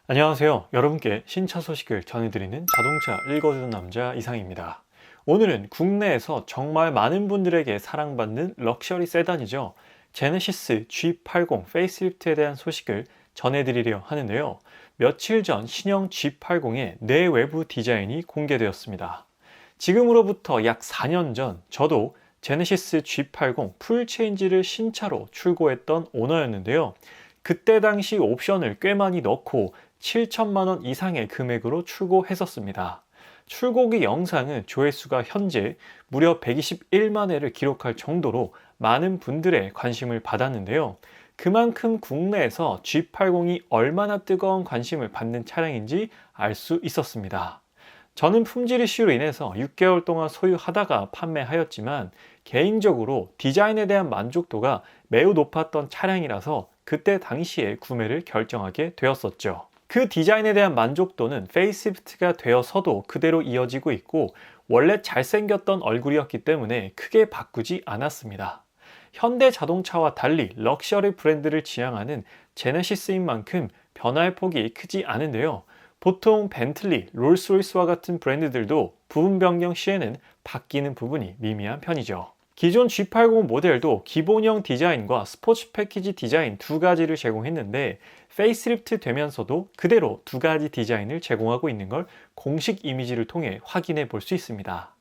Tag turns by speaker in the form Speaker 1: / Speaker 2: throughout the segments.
Speaker 1: 안녕하세요. 여러분께 신차 소식을 전해드리는 자동차 읽어주는 남자 이상입니다. 오늘은 국내에서 정말 많은 분들에게 사랑받는 럭셔리 세단이죠. 제네시스 G80 페이스리프트에 대한 소식을 전해드리려 하는데요. 며칠 전 신형 G80의 내외부 디자인이 공개되었습니다. 지금으로부터 약 4년 전 저도 제네시스 G80 풀체인지를 신차로 출고했던 오너였는데요. 그때 당시 옵션을 꽤 많이 넣고 7천만 원 이상의 금액으로 출고했었습니다. 출고기 영상은 조회수가 현재 무려 121만 회를 기록할 정도로 많은 분들의 관심을 받았는데요. 그만큼 국내에서 G80이 얼마나 뜨거운 관심을 받는 차량인지 알 수 있었습니다. 저는 품질 이슈로 인해서 6개월 동안 소유하다가 판매하였지만 개인적으로 디자인에 대한 만족도가 매우 높았던 차량이라서 그때 당시에 구매를 결정하게 되었었죠. 그 디자인에 대한 만족도는 페이스리프트가 되어서도 그대로 이어지고 있고 원래 잘생겼던 얼굴이었기 때문에 크게 바꾸지 않았습니다. 현대 자동차와 달리 럭셔리 브랜드를 지향하는 제네시스인 만큼 변화의 폭이 크지 않은데요. 보통 벤틀리, 롤스로이스와 같은 브랜드들도 부분 변경 시에는 바뀌는 부분이 미미한 편이죠. 기존 G80 모델도 기본형 디자인과 스포츠 패키지 디자인 두 가지를 제공했는데 페이스리프트 되면서도 그대로 두 가지 디자인을 제공하고 있는 걸 공식 이미지를 통해 확인해 볼 수 있습니다.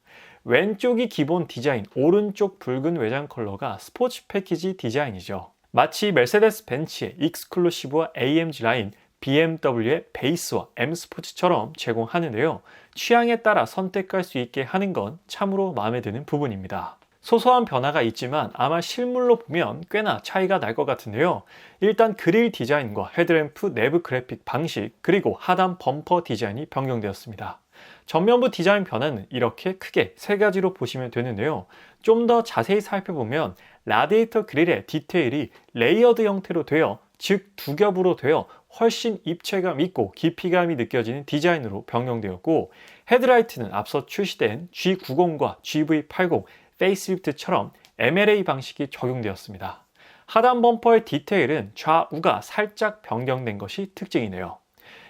Speaker 1: 왼쪽이 기본 디자인, 오른쪽 붉은 외장 컬러가 스포츠 패키지 디자인이죠. 마치 메르세데스 벤츠의 익스클루시브와 AMG 라인, BMW의 베이스와 M 스포츠처럼 제공하는데요. 취향에 따라 선택할 수 있게 하는 건 참으로 마음에 드는 부분입니다. 소소한 변화가 있지만 아마 실물로 보면 꽤나 차이가 날 것 같은데요. 일단 그릴 디자인과 헤드램프 내부 그래픽 방식 그리고 하단 범퍼 디자인이 변경되었습니다. 전면부 디자인 변화는 이렇게 크게 세 가지로 보시면 되는데요. 좀 더 자세히 살펴보면 라디에이터 그릴의 디테일이 레이어드 형태로 되어 즉 두 겹으로 되어 훨씬 입체감 있고 깊이감이 느껴지는 디자인으로 변경되었고 헤드라이트는 앞서 출시된 G90과 GV80 페이스리프트처럼 MLA 방식이 적용되었습니다. 하단 범퍼의 디테일은 좌우가 살짝 변경된 것이 특징이네요.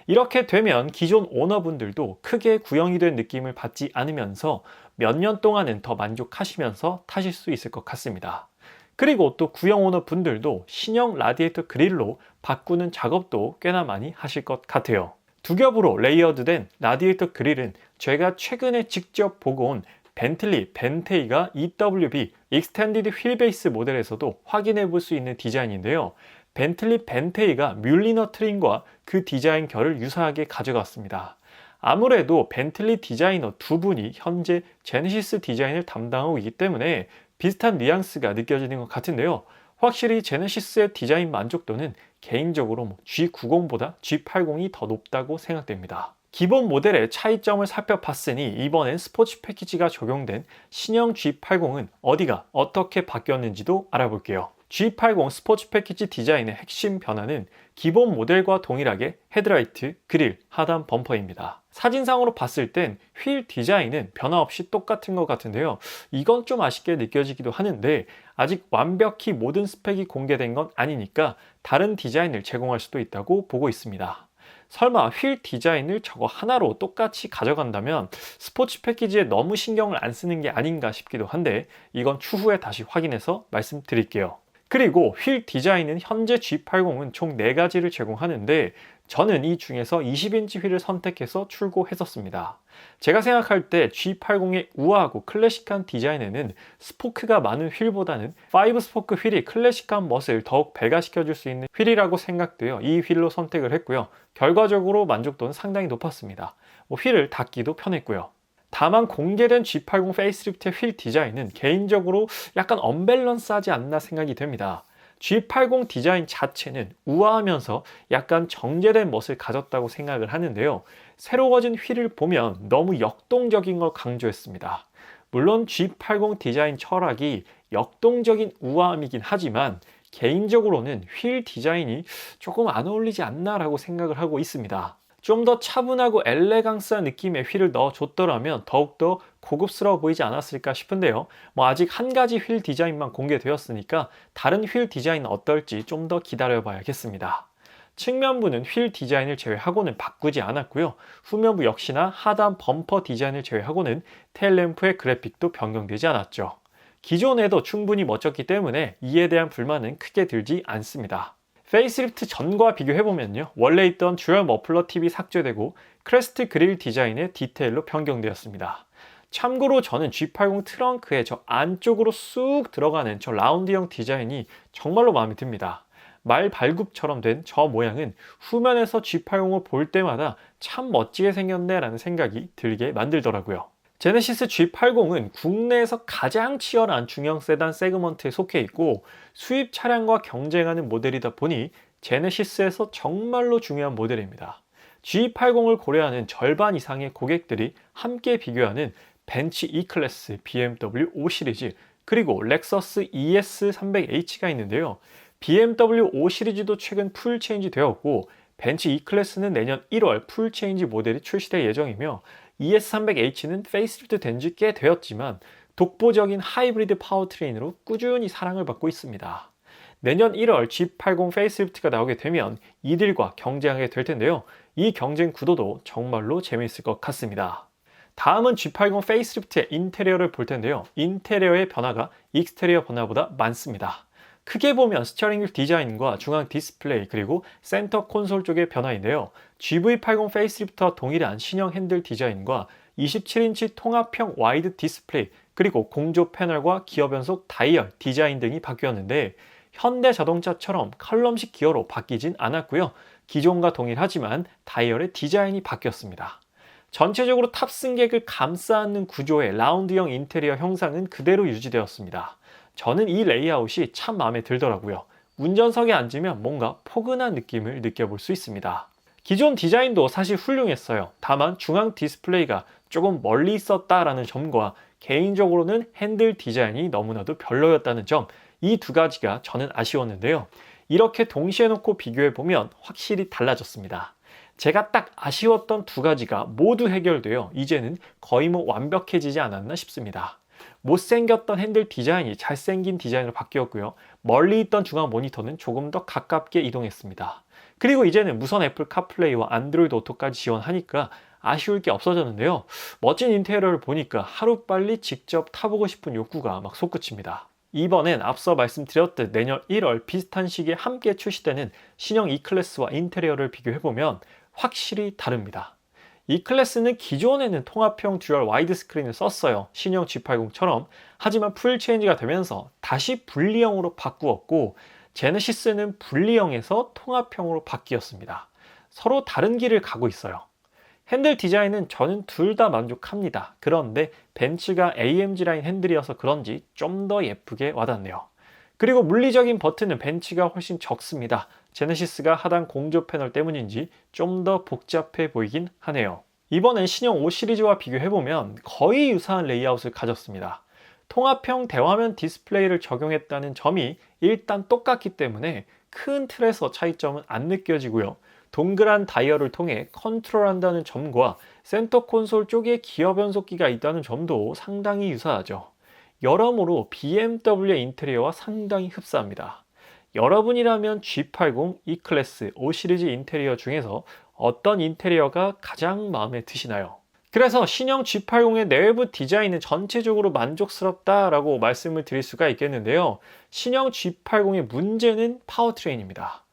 Speaker 1: 이렇게 되면 기존 오너분들도 크게 구형이 된 느낌을 받지 않으면서 몇 년 동안은 더 만족하시면서 타실 수 있을 것 같습니다. 그리고 또 구형 오너분들도 신형 라디에이터 그릴로 바꾸는 작업도 꽤나 많이 하실 것 같아요. 두 겹으로 레이어드된 라디에이터 그릴은 제가 최근에 직접 보고 온 벤틀리 벤테이가 EWB 익스텐디드 휠베이스 모델에서도 확인해 볼 수 있는 디자인인데요. 벤틀리 벤테이가 뮬리너 트림과 그 디자인 결을 유사하게 가져갔습니다. 아무래도 벤틀리 디자이너 두 분이 현재 제네시스 디자인을 담당하고 있기 때문에 비슷한 뉘앙스가 느껴지는 것 같은데요. 확실히 제네시스의 디자인 만족도는 개인적으로 G90보다 G80이 더 높다고 생각됩니다. 기본 모델의 차이점을 살펴봤으니 이번엔 스포츠 패키지가 적용된 신형 G80은 어디가 어떻게 바뀌었는지도 알아볼게요. G80 스포츠 패키지 디자인의 핵심 변화는 기본 모델과 동일하게 헤드라이트, 그릴, 하단 범퍼입니다. 사진상으로 봤을 땐 휠 디자인은 변화 없이 똑같은 것 같은데요. 이건 좀 아쉽게 느껴지기도 하는데 아직 완벽히 모든 스펙이 공개된 건 아니니까 다른 디자인을 제공할 수도 있다고 보고 있습니다. 설마 휠 디자인을 저거 하나로 똑같이 가져간다면 스포츠 패키지에 너무 신경을 안 쓰는 게 아닌가 싶기도 한데 이건 추후에 다시 확인해서 말씀드릴게요. 그리고 휠 디자인은 현재 G80은 총 4가지를 제공하는데 저는 이 중에서 20인치 휠을 선택해서 출고했었습니다. 제가 생각할 때 G80의 우아하고 클래식한 디자인에는 스포크가 많은 휠보다는 5스포크 휠이 클래식한 멋을 더욱 배가시켜줄 수 있는 휠이라고 생각되어 이 휠로 선택을 했고요. 결과적으로 만족도는 상당히 높았습니다. 휠을 닫기도 편했고요. 다만 공개된 G80 페이스리프트의 휠 디자인은 개인적으로 약간 언밸런스하지 않나 생각이 됩니다. G80 디자인 자체는 우아하면서 약간 정제된 멋을 가졌다고 생각을 하는데요. 새로워진 휠을 보면 너무 역동적인 걸 강조했습니다. 물론 G80 디자인 철학이 역동적인 우아함이긴 하지만 개인적으로는 휠 디자인이 조금 안 어울리지 않나라고 생각을 하고 있습니다. 좀 더 차분하고 엘레강스한 느낌의 휠을 넣어줬더라면 더욱더 고급스러워 보이지 않았을까 싶은데요. 아직 한 가지 휠 디자인만 공개되었으니까 다른 휠 디자인은 어떨지 좀 더 기다려 봐야겠습니다. 측면부는 휠 디자인을 제외하고는 바꾸지 않았고요. 후면부 역시나 하단 범퍼 디자인을 제외하고는 테일램프의 그래픽도 변경되지 않았죠. 기존에도 충분히 멋졌기 때문에 이에 대한 불만은 크게 들지 않습니다. 페이스리프트 전과 비교해보면요. 원래 있던 듀얼 머플러 팁이 삭제되고 크레스트 그릴 디자인의 디테일로 변경되었습니다. 참고로 저는 G80 트렁크에 저 안쪽으로 쑥 들어가는 저 라운드형 디자인이 정말로 마음에 듭니다. 말 발굽처럼 된 저 모양은 후면에서 G80을 볼 때마다 참 멋지게 생겼네 라는 생각이 들게 만들더라고요. 제네시스 G80은 국내에서 가장 치열한 중형 세단 세그먼트에 속해 있고 수입 차량과 경쟁하는 모델이다 보니 제네시스에서 정말로 중요한 모델입니다. G80을 고려하는 절반 이상의 고객들이 함께 비교하는 벤츠 E클래스, BMW 5 시리즈, 그리고 렉서스 ES300H가 있는데요. BMW 5 시리즈도 최근 풀 체인지 되었고 벤츠 E클래스는 내년 1월 풀 체인지 모델이 출시될 예정이며 ES300H는 페이스리프트 된 지 꽤 되었지만 독보적인 하이브리드 파워트레인으로 꾸준히 사랑을 받고 있습니다. 내년 1월 G80 페이스리프트가 나오게 되면 이들과 경쟁하게 될 텐데요. 이 경쟁 구도도 정말로 재미있을 것 같습니다. 다음은 G80 페이스리프트의 인테리어를 볼 텐데요. 인테리어의 변화가 익스테리어 변화보다 많습니다. 크게 보면 스티어링 휠 디자인과 중앙 디스플레이 그리고 센터 콘솔 쪽의 변화인데요. GV80 페이스리프트와 동일한 신형 핸들 디자인과 27인치 통합형 와이드 디스플레이 그리고 공조 패널과 기어 변속 다이얼 디자인 등이 바뀌었는데 현대 자동차처럼 컬럼식 기어로 바뀌진 않았고요. 기존과 동일하지만 다이얼의 디자인이 바뀌었습니다. 전체적으로 탑승객을 감싸 안는 구조의 라운드형 인테리어 형상은 그대로 유지되었습니다. 저는 이 레이아웃이 참 마음에 들더라고요. 운전석에 앉으면 뭔가 포근한 느낌을 느껴볼 수 있습니다. 기존 디자인도 사실 훌륭했어요. 다만 중앙 디스플레이가 조금 멀리 있었다라는 점과 개인적으로는 핸들 디자인이 너무나도 별로였다는 점, 이 두 가지가 저는 아쉬웠는데요. 이렇게 동시에 놓고 비교해보면 확실히 달라졌습니다. 제가 딱 아쉬웠던 두 가지가 모두 해결되어 이제는 거의 완벽해지지 않았나 싶습니다. 못생겼던 핸들 디자인이 잘생긴 디자인으로 바뀌었고요. 멀리 있던 중앙 모니터는 조금 더 가깝게 이동했습니다. 그리고 이제는 무선 애플 카플레이와 안드로이드 오토까지 지원하니까 아쉬울 게 없어졌는데요. 멋진 인테리어를 보니까 하루빨리 직접 타보고 싶은 욕구가 막 솟구칩니다. 이번엔 앞서 말씀드렸듯 내년 1월 비슷한 시기에 함께 출시되는 신형 E클래스와 인테리어를 비교해보면 확실히 다릅니다. E클래스는 기존에는 통합형 듀얼 와이드 스크린을 썼어요. 신형 G80처럼. 하지만 풀 체인지가 되면서 다시 분리형으로 바꾸었고 제네시스는 분리형에서 통합형으로 바뀌었습니다. 서로 다른 길을 가고 있어요. 핸들 디자인은 저는 둘 다 만족합니다. 그런데 벤츠가 AMG 라인 핸들이어서 그런지 좀 더 예쁘게 와닿네요. 그리고 물리적인 버튼은 벤츠가 훨씬 적습니다. 제네시스가 하단 공조 패널 때문인지 좀 더 복잡해 보이긴 하네요. 이번엔 신형 5 시리즈와 비교해보면 거의 유사한 레이아웃을 가졌습니다. 통합형 대화면 디스플레이를 적용했다는 점이 일단 똑같기 때문에 큰 틀에서 차이점은 안 느껴지고요. 동그란 다이얼을 통해 컨트롤한다는 점과 센터 콘솔 쪽에 기어 변속기가 있다는 점도 상당히 유사하죠. 여러모로 BMW의 인테리어와 상당히 흡사합니다. 여러분이라면 G80, E클래스, 5 시리즈 인테리어 중에서 어떤 인테리어가 가장 마음에 드시나요? 그래서 신형 G80의 내외부 디자인은 전체적으로 만족스럽다라고 말씀을 드릴 수가 있겠는데요. 신형 G80의 문제는 파워트레인입니다.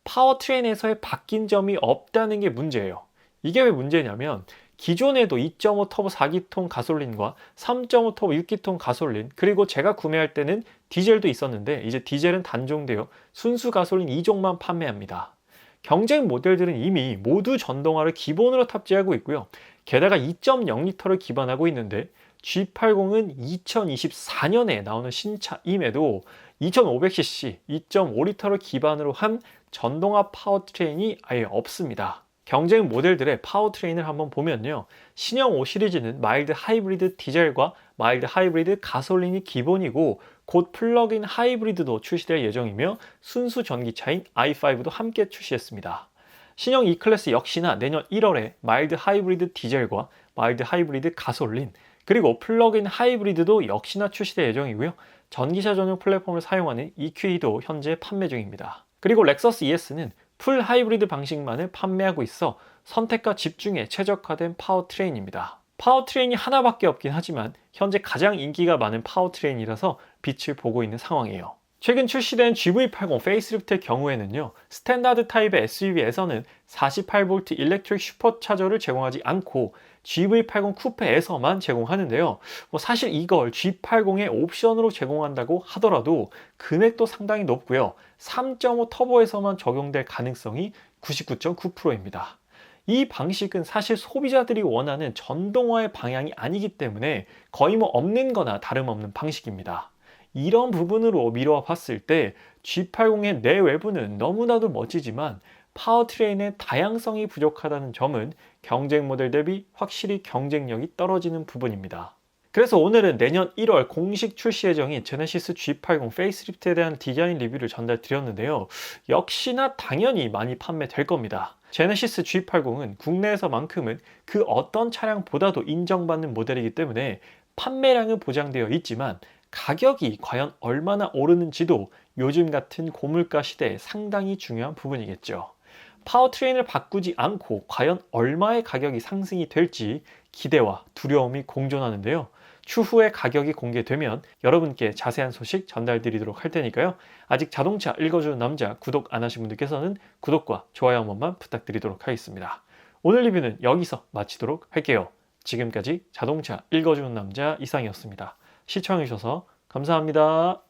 Speaker 1: 파워트레인에서의 바뀐 점이 없다는 게 문제예요. 이게 왜 문제냐면 기존에도 2.5 터보 4기통 가솔린과 3.5 터보 6기통 가솔린, 그리고 제가 구매할 때는 디젤도 있었는데 이제 디젤은 단종되어 순수 가솔린 2종만 판매합니다. 경쟁 모델들은 이미 모두 전동화를 기본으로 탑재하고 있고요. 게다가 2.0L를 기반하고 있는데 G80은 2024년에 나오는 신차임에도 2500cc 2.5L를 기반으로 한 전동화 파워트레인이 아예 없습니다. 경쟁 모델들의 파워트레인을 한번 보면요. 신형 5 시리즈는 마일드 하이브리드 디젤과 마일드 하이브리드 가솔린이 기본이고 곧 플러그인 하이브리드도 출시될 예정이며 순수 전기차인 i5도 함께 출시했습니다. 신형 E클래스 역시나 내년 1월에 마일드 하이브리드 디젤과 마일드 하이브리드 가솔린, 그리고 플러그인 하이브리드도 역시나 출시될 예정이고요. 전기차 전용 플랫폼을 사용하는 EQE도 현재 판매 중입니다. 그리고 렉서스 ES는 풀 하이브리드 방식만을 판매하고 있어 선택과 집중에 최적화된 파워트레인입니다. 파워트레인이 하나밖에 없긴 하지만 현재 가장 인기가 많은 파워트레인이라서 빛을 보고 있는 상황이에요. 최근 출시된 GV80 페이스리프트의 경우에는요, 스탠다드 타입의 SUV에서는 48V 일렉트릭 슈퍼차저를 제공하지 않고 GV80 쿠페에서만 제공하는데요. 사실 이걸 G80의 옵션으로 제공한다고 하더라도 금액도 상당히 높고요. 3.5 터보에서만 적용될 가능성이 99.9%입니다. 이 방식은 사실 소비자들이 원하는 전동화의 방향이 아니기 때문에 거의 없는 거나 다름없는 방식입니다. 이런 부분으로 미루어 봤을 때 G80의 내외부는 너무나도 멋지지만 파워트레인의 다양성이 부족하다는 점은 경쟁 모델 대비 확실히 경쟁력이 떨어지는 부분입니다. 그래서 오늘은 내년 1월 공식 출시 예정인 제네시스 G80 페이스리프트에 대한 디자인 리뷰를 전달드렸는데요. 역시나 당연히 많이 판매될 겁니다. 제네시스 G80은 국내에서만큼은 그 어떤 차량보다도 인정받는 모델이기 때문에 판매량은 보장되어 있지만 가격이 과연 얼마나 오르는지도 요즘 같은 고물가 시대에 상당히 중요한 부분이겠죠. 파워트레인을 바꾸지 않고 과연 얼마의 가격이 상승이 될지 기대와 두려움이 공존하는데요. 추후에 가격이 공개되면 여러분께 자세한 소식 전달드리도록 할 테니까요. 아직 자동차 읽어주는 남자 구독 안 하신 분들께서는 구독과 좋아요 한 번만 부탁드리도록 하겠습니다. 오늘 리뷰는 여기서 마치도록 할게요. 지금까지 자동차 읽어주는 남자 이상이었습니다. 시청해주셔서 감사합니다.